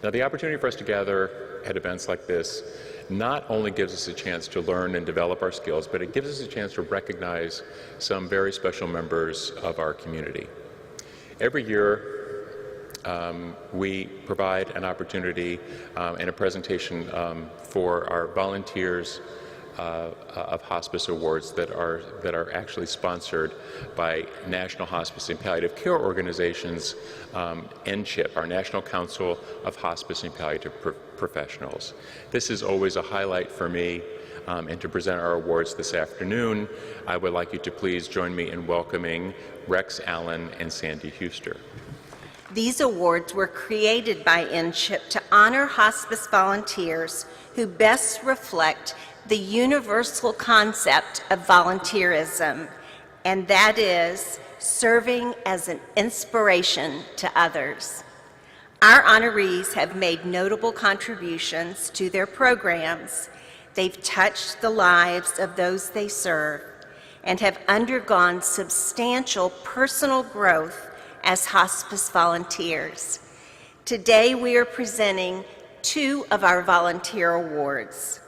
Now, the opportunity for us to gather at events like this not only gives us a chance to learn and develop our skills, but it gives us a chance to recognize some very special members of our community. Every year, we provide an opportunity and a presentation for our volunteers of Hospice Awards that are actually sponsored by National Hospice and Palliative Care Organizations, NCHIP, our National Council of Hospice and Palliative Professionals. This is always a highlight for me, and to present our awards this afternoon, I would like you to please join me in welcoming Rex Allen and Sandy Huster. These awards were created by NCHIP to honor hospice volunteers who best reflect the universal concept of volunteerism, and that is serving as an inspiration to others. Our honorees have made notable contributions to their programs. They've touched the lives of those they serve and have undergone substantial personal growth as hospice volunteers. Today we are presenting 2 of our volunteer awards.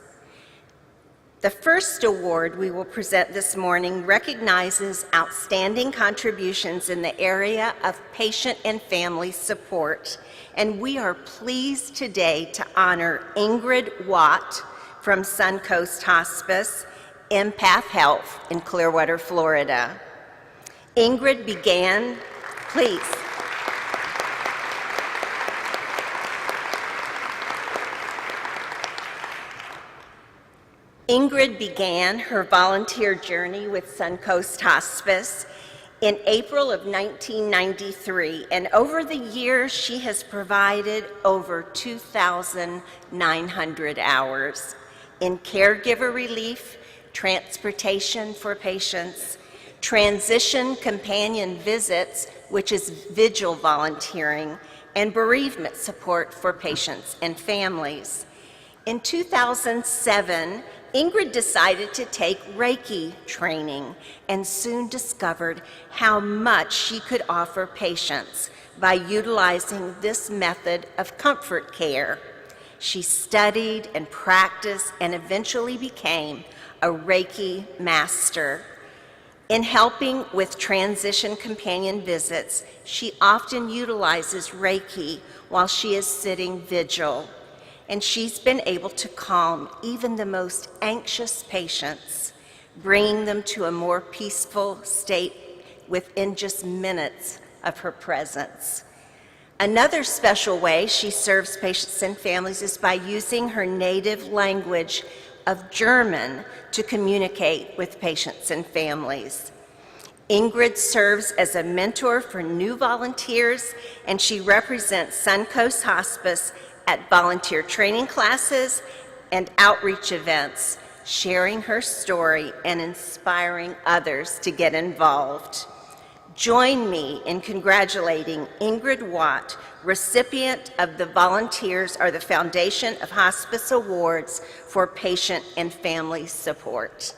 The first award we will present this morning recognizes outstanding contributions in the area of patient and family support, and we are pleased today to honor Ingrid Watt from Suncoast Hospice, Empath Health in Clearwater, Florida. Ingrid began, please. Ingrid began her volunteer journey with Suncoast Hospice in April of 1993, and over the years she has provided over 2,900 hours in caregiver relief, transportation for patients, transition companion visits, which is vigil volunteering, and bereavement support for patients and families. In 2007, Ingrid decided to take Reiki training and soon discovered how much she could offer patients by utilizing this method of comfort care. She studied and practiced and eventually became a Reiki master. In helping with transition companion visits, she often utilizes Reiki while she is sitting vigil. And she's been able to calm even the most anxious patients, bringing them to a more peaceful state within just minutes of her presence. Another special way she serves patients and families is by using her native language of German to communicate with patients and families. Ingrid serves as a mentor for new volunteers, and she represents Suncoast Hospice at volunteer training classes and outreach events, sharing her story and inspiring others to get involved. Join me in congratulating Ingrid Watt, recipient of the Volunteers are the Foundation of Hospice Awards for Patient and Family Support.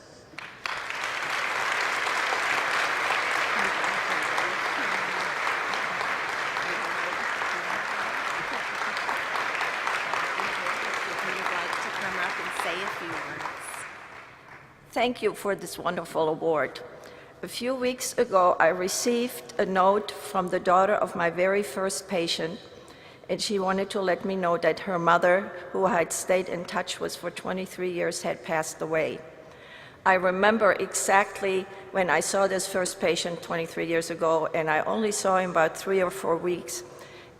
Thank you for this wonderful award. A few weeks ago, I received a note from the daughter of my very first patient, and she wanted to let me know that her mother, who I had stayed in touch with for 23 years, had passed away. I remember exactly when I saw this first patient 23 years ago, and I only saw him about 3 or 4 weeks.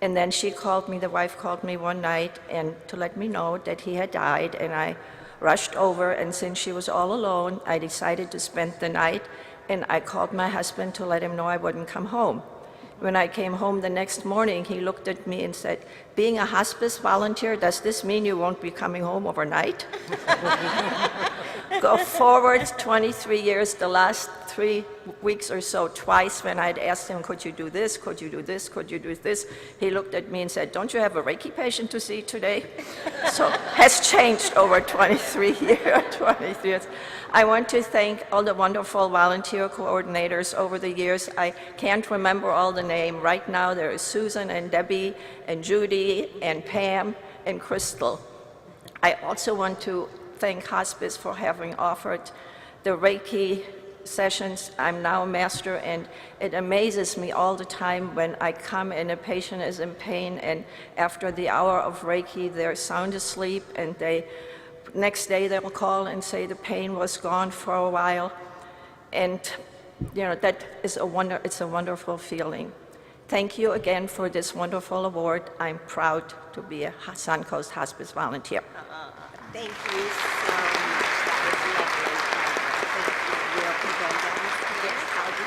And then she called me, the wife called me one night, and to let me know that he had died, and I rushed over, and since she was all alone, I decided to spend the night, and I called my husband to let him know I wouldn't come home. When I came home the next morning, he looked at me and said, "Being a hospice volunteer, does this mean you won't be coming home overnight?" go forward 23 years, the last 3 weeks or so, twice when I'd asked him, could you do this, could you do this, could you do this? He looked at me and said, don't you have a Reiki patient to see today? So has changed over 23 years. I want to thank all the wonderful volunteer coordinators over the years. I can't remember all the names. Right now there is Susan and Debbie and Judy and Pam and Crystal. I also want to thank Hospice for having offered the Reiki sessions. I'm now a master, and it amazes me all the time when I come and a patient is in pain, and after the hour of Reiki, they're sound asleep, and next day they'll call and say the pain was gone for a while. And that is it's a wonderful feeling. Thank you again for this wonderful award. I'm proud to be a Suncoast Hospice volunteer. Thank you so much. That was lovely. Thank you. We'll be going down. Yes, I'll do.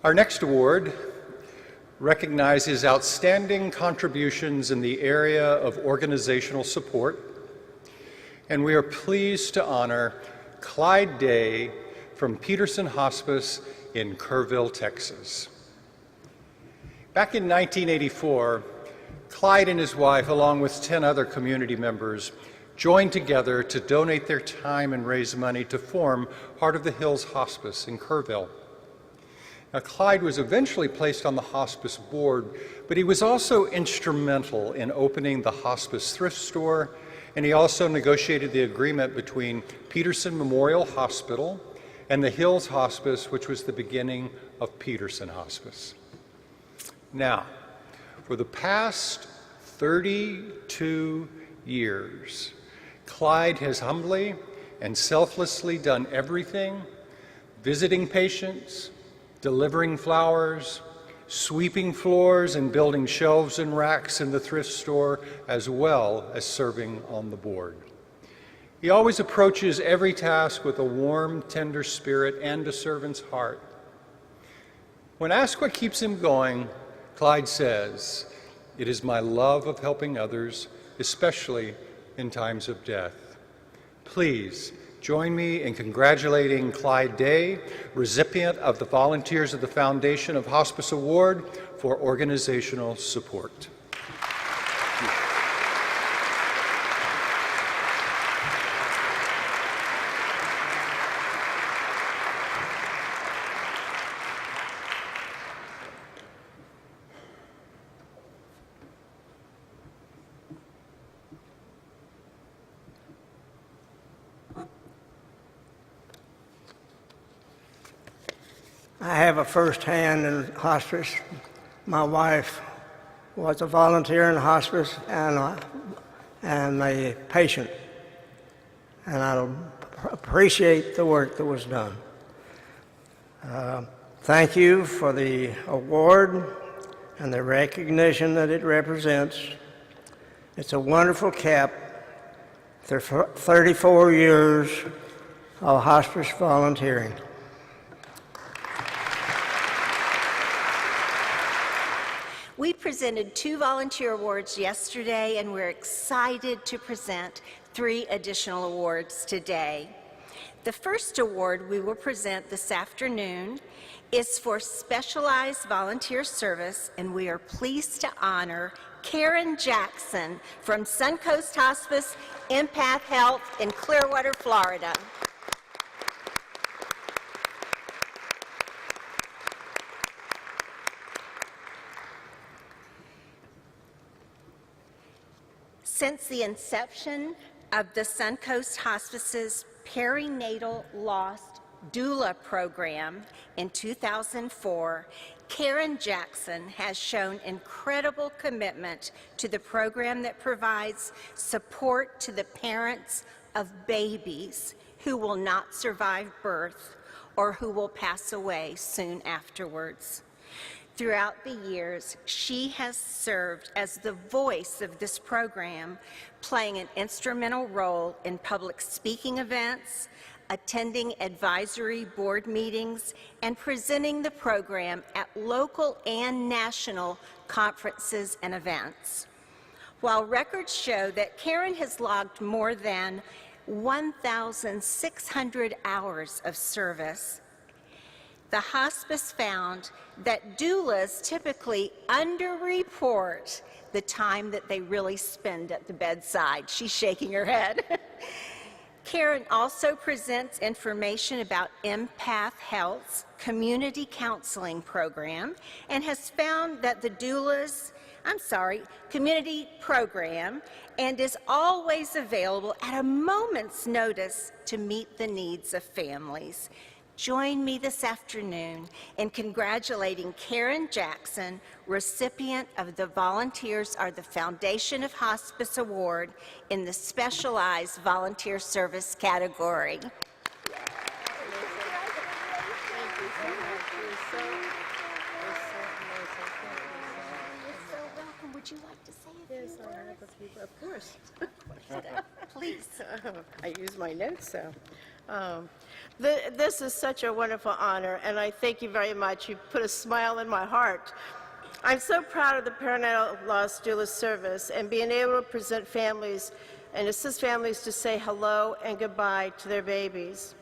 Our next award recognizes outstanding contributions in the area of organizational support, and we are pleased to honor Clyde Day from Peterson Hospice in Kerrville, Texas. Back in 1984, Clyde and his wife, along with 10 other community members, joined together to donate their time and raise money to form Heart of the Hills Hospice in Kerrville. Now, Clyde was eventually placed on the hospice board, but he was also instrumental in opening the hospice thrift store, and he also negotiated the agreement between Peterson Memorial Hospital and the Hills Hospice, which was the beginning of Peterson Hospice. Now, for the past 32 years, Clyde has humbly and selflessly done everything, visiting patients, delivering flowers, sweeping floors, and building shelves and racks in the thrift store, as well as serving on the board. He always approaches every task with a warm, tender spirit and a servant's heart. When asked what keeps him going, Clyde says, "It is my love of helping others, especially in times of death." Please join me in congratulating Clyde Day, recipient of the Volunteers of the Foundation of Hospice Award for organizational support. I have a first-hand in hospice. My wife was a volunteer in hospice and a patient, and I appreciate the work that was done. Thank you for the award and the recognition that it represents. It's a wonderful cap for 34 years of hospice volunteering. We presented 2 volunteer awards yesterday, and we're excited to present 3 additional awards today. The first award we will present this afternoon is for specialized volunteer service, and we are pleased to honor Karen Jackson from Suncoast Hospice Empath Health in Clearwater, Florida. Since the inception of the Suncoast Hospice's perinatal loss doula program in 2004, Karen Jackson has shown incredible commitment to the program that provides support to the parents of babies who will not survive birth or who will pass away soon afterwards. Throughout the years, she has served as the voice of this program, playing an instrumental role in public speaking events, attending advisory board meetings, and presenting the program at local and national conferences and events. While records show that Karen has logged more than 1,600 hours of service, the hospice found that doulas typically underreport the time that they really spend at the bedside. She's shaking her head. Karen also presents information about Empath Health's community counseling program and has found that the community program, and is always available at a moment's notice to meet the needs of families. Join me this afternoon in congratulating Karen Jackson, recipient of the Volunteers Are the Foundation of Hospice Award in the Specialized Volunteer Service category. Would you like to say a few words? Yes, I have a few, of course. Please. I use my notes, so. This is such a wonderful honor, and I thank you very much. You put a smile in my heart. I'm so proud of the perinatal loss doula service and being able to present families and assist families to say hello and goodbye to their babies.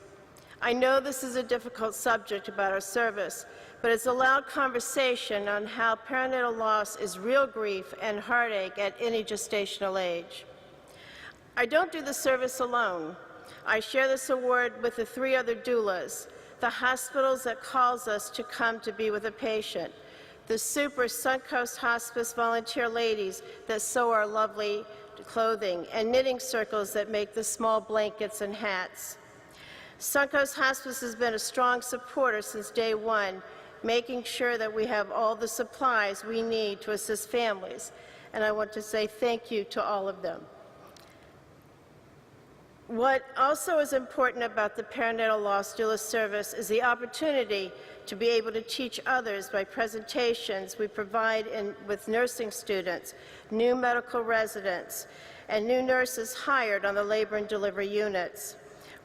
I know this is a difficult subject about our service, but it's allowed conversation on how perinatal loss is real grief and heartache at any gestational age. I don't do the service alone. I share this award with the 3 other doulas, the hospitals that calls us to come to be with a patient, the super Suncoast Hospice volunteer ladies that sew our lovely clothing, and knitting circles that make the small blankets and hats. Suncoast Hospice has been a strong supporter since day one, making sure that we have all the supplies we need to assist families. And I want to say thank you to all of them. What also is important about the perinatal loss doula service is the opportunity to be able to teach others by presentations we provide with nursing students, new medical residents, and new nurses hired on the labor and delivery units.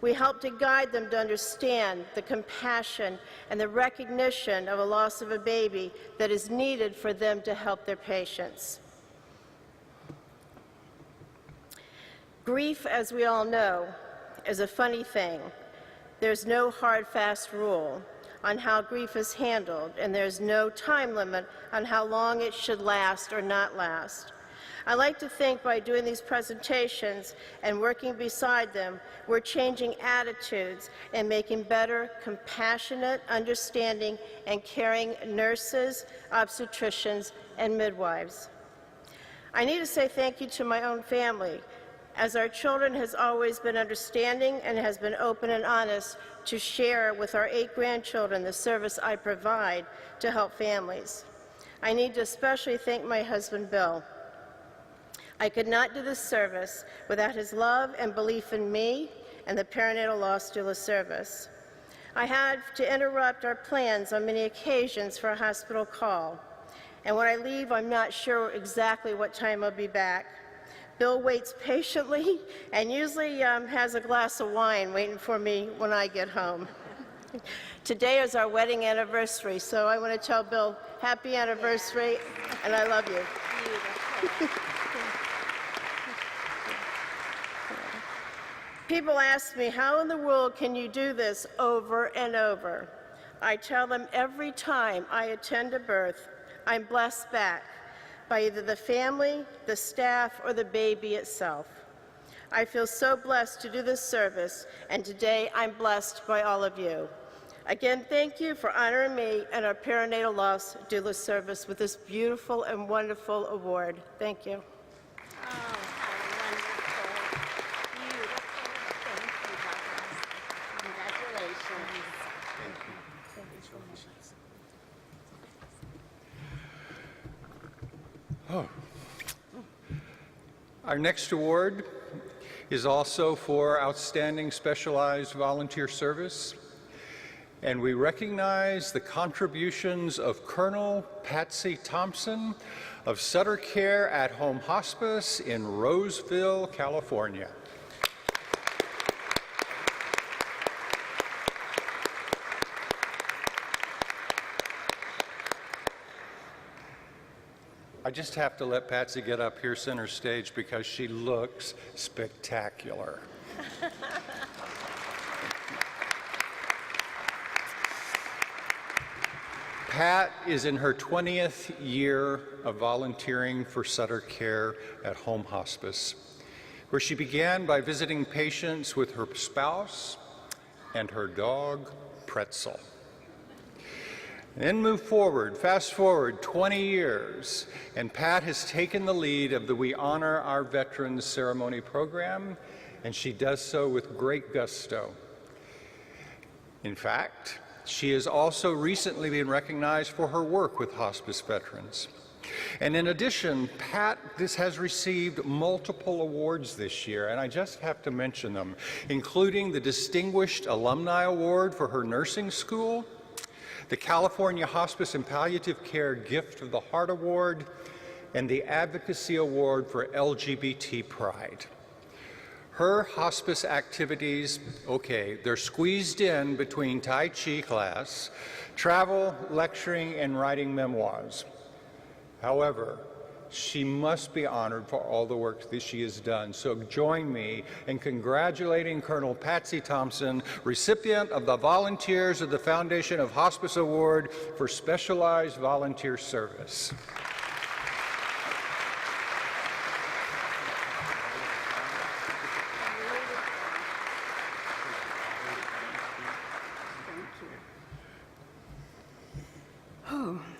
We help to guide them to understand the compassion and the recognition of a loss of a baby that is needed for them to help their patients. Grief, as we all know, is a funny thing. There's no hard, fast rule on how grief is handled, and there's no time limit on how long it should last or not last. I like to think by doing these presentations and working beside them, we're changing attitudes and making better, compassionate, understanding, and caring nurses, obstetricians, and midwives. I need to say thank you to my own family, as our children has always been understanding and has been open and honest to share with our 8 grandchildren the service I provide to help families. I need to especially thank my husband, Bill. I could not do this service without his love and belief in me and the perinatal loss doula service. I had to interrupt our plans on many occasions for a hospital call, and when I leave, I'm not sure exactly what time I'll be back. Bill waits patiently and usually has a glass of wine waiting for me when I get home. Today is our wedding anniversary, so I want to tell Bill, happy anniversary, and I love you. People ask me, how in the world can you do this over and over? I tell them every time I attend a birth, I'm blessed back by either the family, the staff, or the baby itself. I feel so blessed to do this service, and today I'm blessed by all of you. Again, thank you for honoring me and our perinatal loss doula service with this beautiful and wonderful award. Thank you. Our next award is also for Outstanding Specialized Volunteer Service, and we recognize the contributions of Colonel Patsy Thompson of Sutter Care at Home Hospice in Roseville, California. I just have to let Patsy get up here center stage because she looks spectacular. Pat is in her 20th year of volunteering for Sutter Care at Home Hospice, where she began by visiting patients with her spouse and her dog, Pretzel. Then fast forward 20 years, and Pat has taken the lead of the We Honor Our Veterans ceremony program, and she does so with great gusto. In fact, she has also recently been recognized for her work with hospice veterans. And in addition, Pat has received multiple awards this year, and I just have to mention them, including the Distinguished Alumni Award for her nursing school, the California Hospice and Palliative Care Gift of the Heart Award, and the Advocacy Award for LGBT Pride. Her hospice activities, okay, they're squeezed in between Tai Chi class, travel, lecturing, and writing memoirs. However, she must be honored for all the work that she has done. So join me in congratulating Colonel Patsy Thompson, recipient of the Volunteers of the Foundation of Hospice Award for Specialized Volunteer Service.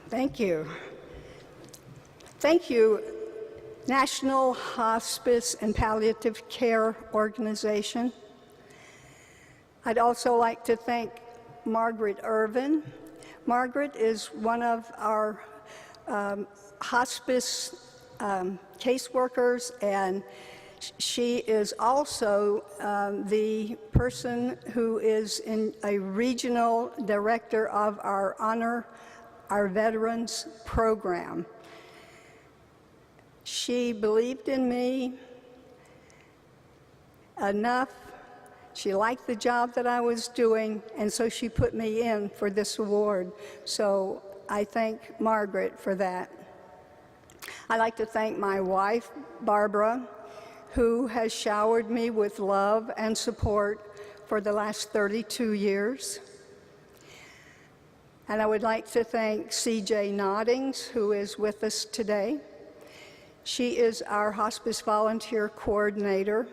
Thank you. Thank you, National Hospice and Palliative Care Organization. I'd also like to thank Margaret Irvin. Margaret is one of our hospice caseworkers, and she is also the person who is a regional director of our Honor Our Veterans program. She believed in me enough. She liked the job that I was doing, and so she put me in for this award. So I thank Margaret for that. I'd like to thank my wife, Barbara, who has showered me with love and support for the last 32 years. And I would like to thank C.J. Noddings, who is with us today. She is our Hospice Volunteer Coordinator,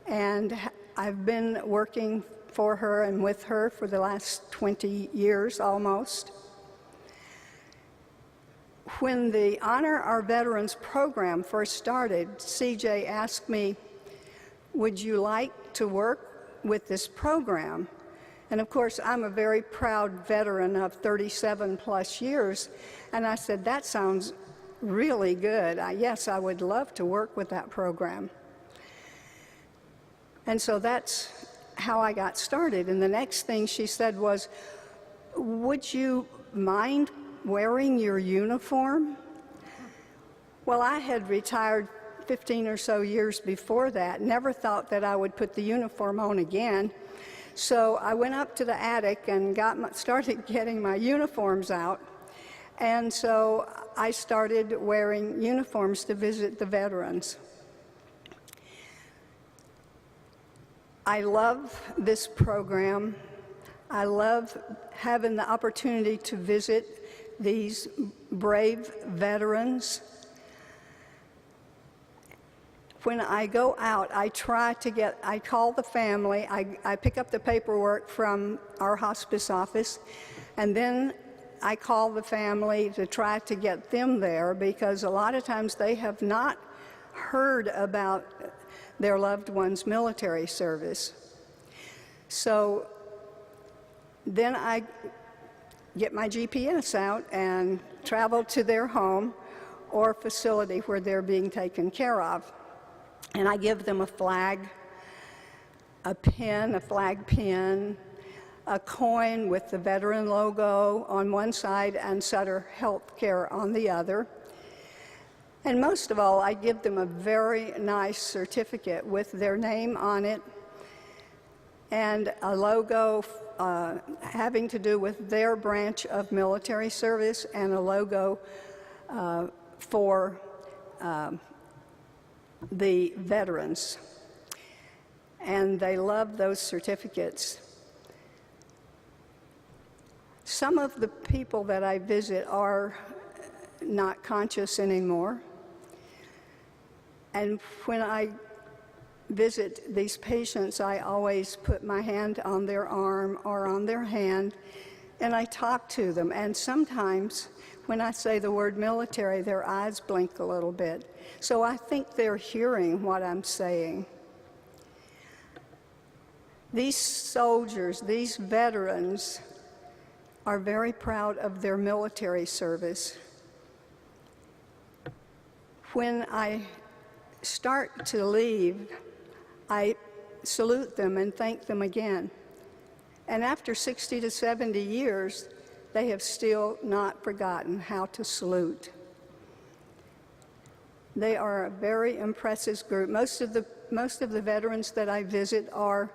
and I've been working for her and with her for the last 20 years almost. When the Honor Our Veterans program first started, CJ asked me, would you like to work with this program? And of course, I'm a very proud veteran of 37 plus years, and I said, that sounds really good. Yes, I would love to work with that program. And so that's how I got started. And the next thing she said was, would you mind wearing your uniform? Well, I had retired 15 or so years before that, never thought that I would put the uniform on again. So I went up to the attic and started getting my uniforms out. And so I started wearing uniforms to visit the veterans. I love this program. I love having the opportunity to visit these brave veterans. When I go out, I call the family, I pick up the paperwork from our hospice office, and then I call the family to try to get them there, because a lot of times they have not heard about their loved one's military service. So then I get my GPS out and travel to their home or facility where they're being taken care of. And I give them a flag, a pin, a flag pin, a coin with the veteran logo on one side and Sutter Healthcare on the other. And most of all, I give them a very nice certificate with their name on it and a logo having to do with their branch of military service, and a logo for the veterans, and they love those certificates. Some of the people that I visit are not conscious anymore, and when I visit these patients, I always put my hand on their arm or on their hand, and I talk to them. And sometimes when I say the word military, their eyes blink a little bit. So I think they're hearing what I'm saying. These soldiers, these veterans, are very proud of their military service. When I start to leave, I salute them and thank them again. And after 60 to 70 years, they have still not forgotten how to salute. They are a very impressive group. Most of the veterans that I visit are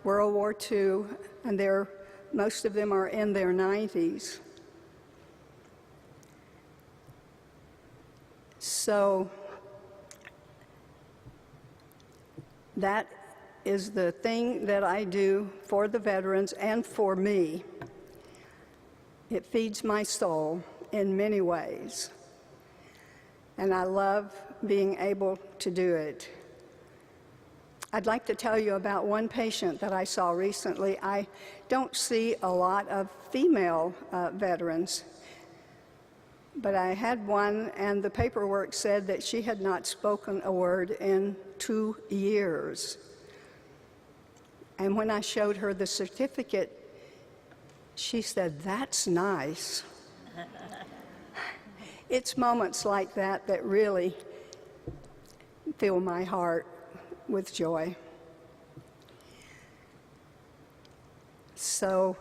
World War II, and most of them are in their 90s. So that is the thing that I do for the veterans and for me. It feeds my soul in many ways, and I love being able to do it. I'd like to tell you about one patient that I saw recently. I don't see a lot of female veterans, but I had one, and the paperwork said that she had not spoken a word in 2 years. And when I showed her the certificate, she said, "That's nice." It's moments like that that really fill my heart with joy. So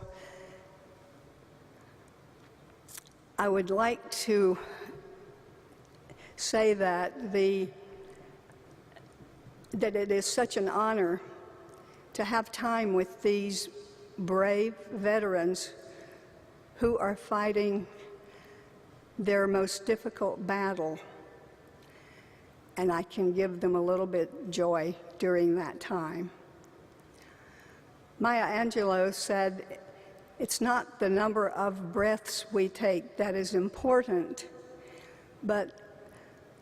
I would like to say that it is such an honor to have time with these brave veterans who are fighting their most difficult battle, and I can give them a little bit joy during that time. Maya Angelou said, "It's not the number of breaths we take that is important, but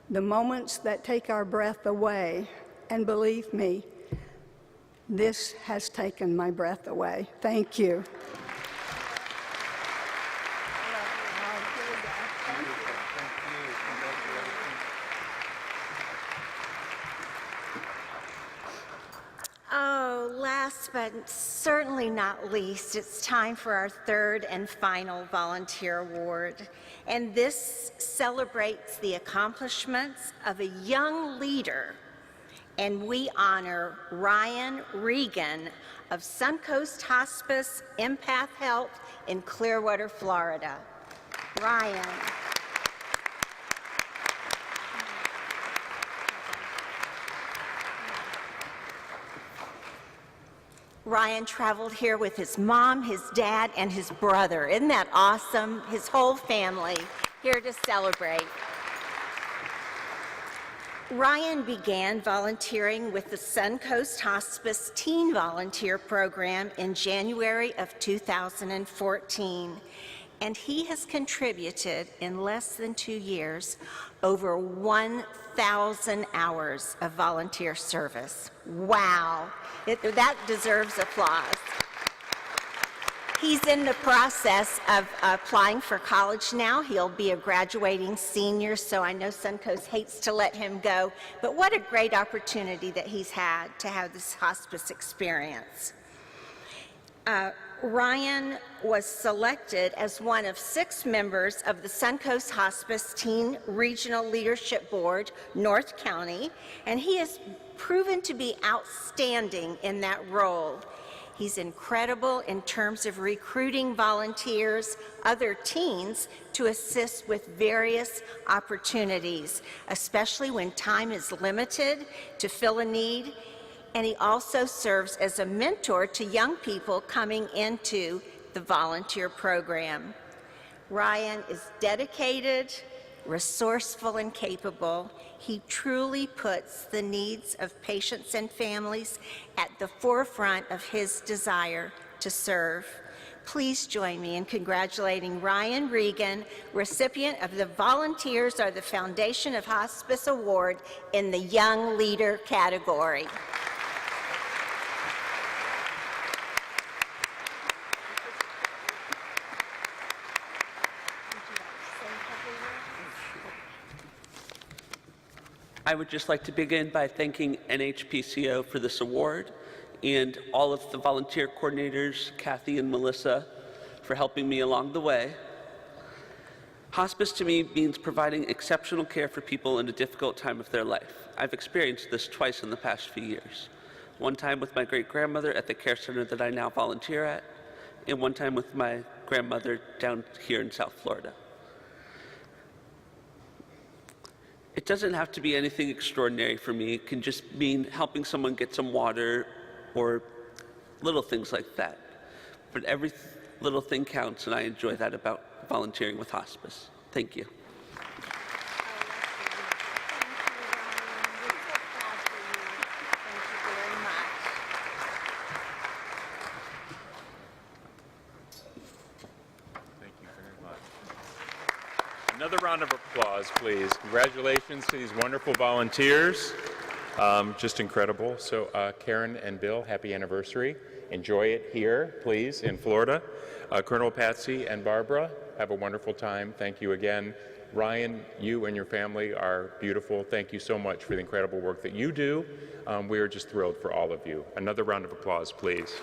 the moments that take our breath away." And believe me, this has taken my breath away. Thank you. Oh, last but certainly not least, it's time for our third and final volunteer award. And this celebrates the accomplishments of a young leader. And we honor Ryan Regan of Suncoast Hospice Empath Health in Clearwater, Florida. Ryan. Ryan traveled here with his mom, his dad, and his brother. Isn't that awesome? His whole family here to celebrate. Ryan began volunteering with the Suncoast Hospice Teen Volunteer Program in January of 2014, and he has contributed in less than 2 years over 1,000 hours of volunteer service. Wow, that deserves applause. He's in the process of applying for college now. He'll be a graduating senior, so I know Suncoast hates to let him go, but what a great opportunity that he's had to have this hospice experience. Ryan was selected as one of 6 members of the Suncoast Hospice Teen Regional Leadership Board, North County, and he has proven to be outstanding in that role. He's incredible in terms of recruiting volunteers, other teens, to assist with various opportunities, especially when time is limited to fill a need. And he also serves as a mentor to young people coming into the volunteer program. Ryan is dedicated, Resourceful and capable, he truly puts the needs of patients and families at the forefront of his desire to serve. Please join me in congratulating Ryan Regan, recipient of the Volunteers Are the Foundation of Hospice Award in the Young Leader category. I would just like to begin by thanking NHPCO for this award and all of the volunteer coordinators, Kathy and Melissa, for helping me along the way. Hospice to me means providing exceptional care for people in a difficult time of their life. I've experienced this twice in the past few years. One time with my great-grandmother at the care center that I now volunteer at, and one time with my grandmother down here in South Florida. It doesn't have to be anything extraordinary for me. It can just mean helping someone get some water or little things like that. But every little thing counts, and I enjoy that about volunteering with hospice. Thank you. Thank you very much. Another round of applause, please. Congratulations to these wonderful volunteers. Just incredible. So Karen and Bill, happy anniversary. Enjoy it here, please, in Florida. Colonel Patsy and Barbara, have a wonderful time. Thank you again. Ryan, you and your family are beautiful. Thank you so much for the incredible work that you do. We are just thrilled for all of you. Another round of applause, please.